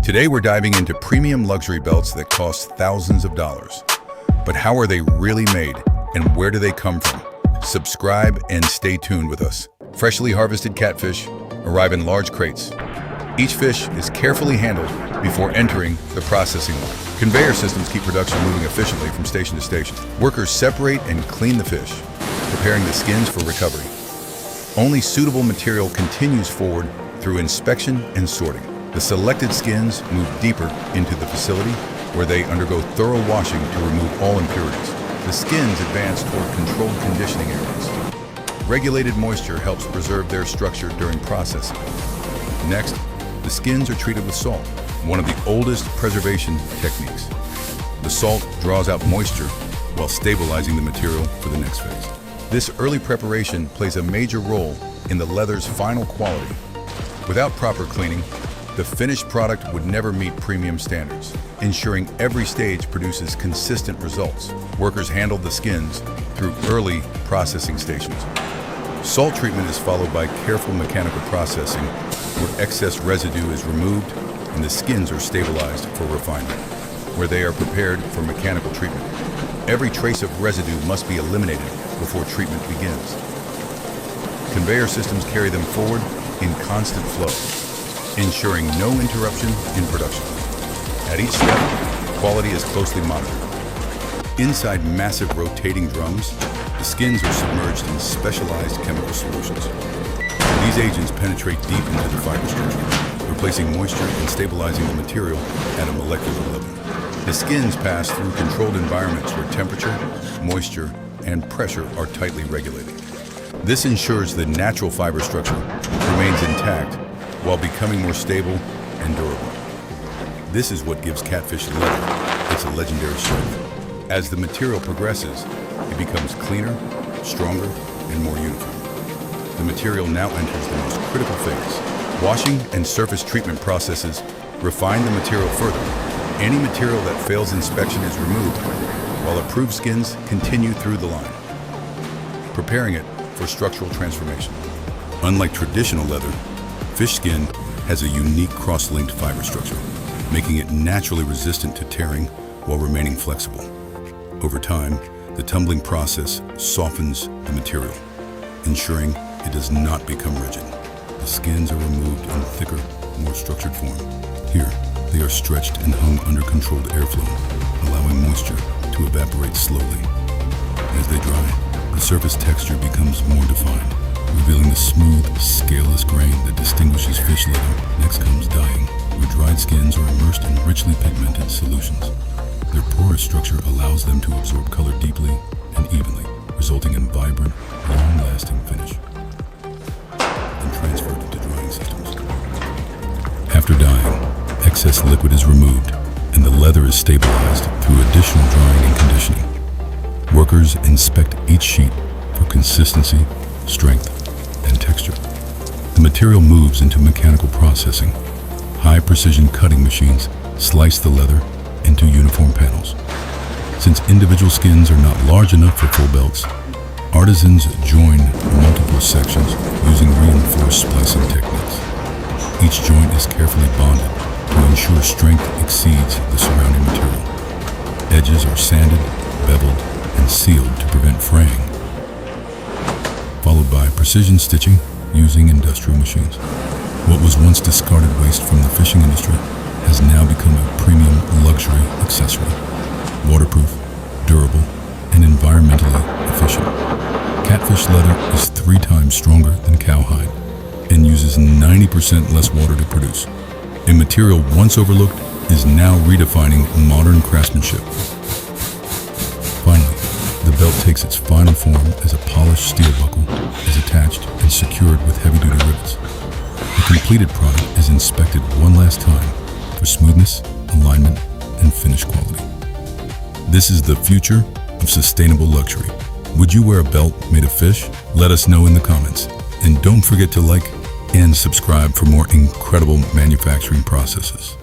Today we're diving into premium luxury belts that cost thousands of dollars. But how are they really made and where do they come from? Subscribe and stay tuned with us. Freshly harvested catfish arrive in large crates. Each fish is carefully handled before entering the processing line. Conveyor systems keep production moving efficiently from station to station. Workers separate and clean the fish, preparing the skins for recovery. Only suitable material continues forward through inspection and sorting. The selected skins move deeper into the facility where they undergo thorough washing to remove all impurities. The skins advance toward controlled conditioning areas. Regulated moisture helps preserve their structure during processing. Next, the skins are treated with salt, one of the oldest preservation techniques. The salt draws out moisture while stabilizing the material for the next phase. This early preparation plays a major role in the leather's final quality. Without proper cleaning, the finished product would never meet premium standards. Ensuring every stage produces consistent results, workers handle the skins through early processing stations. Salt treatment is followed by careful mechanical processing, where excess residue is removed and the skins are stabilized for refinement, where they are prepared for mechanical treatment. Every trace of residue must be eliminated before treatment begins. Conveyor systems carry them forward in constant flow, ensuring no interruption in production. At each step, quality is closely monitored. Inside massive rotating drums, the skins are submerged in specialized chemical solutions. These agents penetrate deep into the fiber structure, replacing moisture and stabilizing the material at a molecular level. The skins pass through controlled environments where temperature, moisture, and pressure are tightly regulated. This ensures the natural fiber structure remains intact while becoming more stable and durable. This is what gives catfish leather its legendary strength. As the material progresses, it becomes cleaner, stronger, and more uniform. The material now enters the most critical phase. Washing and surface treatment processes refine the material further. Any material that fails inspection is removed, while approved skins continue through the line, preparing it for structural transformation. Unlike traditional leather, fish skin has a unique cross-linked fiber structure, making it naturally resistant to tearing while remaining flexible. Over time, the tumbling process softens the material, ensuring it does not become rigid. The skins are removed in thicker, more structured form. Here, they are stretched and hung under controlled airflow, allowing moisture to evaporate slowly. As they dry, the surface texture becomes more defined, revealing the smooth, scaleless grain that distinguishes fish leather. Next comes dyeing, where dried skins are immersed in richly pigmented solutions. Their porous structure allows them to absorb color deeply and evenly, resulting in vibrant, long-lasting finish. Then transferred into drying systems. After dyeing, excess liquid is removed, and the leather is stabilized through additional drying and conditioning. Workers inspect each sheet for consistency, strength, and texture. The material moves into mechanical processing. High-precision cutting machines slice the leather into uniform panels. Since individual skins are not large enough for full belts, artisans join multiple sections using reinforced splicing techniques. Each joint is carefully bonded to ensure strength exceeds the surrounding material. Edges are sanded, beveled, and sealed to prevent fraying, followed by precision stitching using industrial machines. What was once discarded waste from the fishing industry has now become a premium luxury accessory. Waterproof, durable, and environmentally efficient. Catfish leather is 3 times stronger than cowhide and uses 90% less water to produce. A material once overlooked is now redefining modern craftsmanship. Finally, the belt takes its final form as a polished steel buckle is attached and secured with heavy-duty rivets. The completed product is inspected one last time for smoothness, alignment, and finish quality. This is the future of sustainable luxury. Would you wear a belt made of fish? Let us know in the comments. And don't forget to like and subscribe for more incredible manufacturing processes.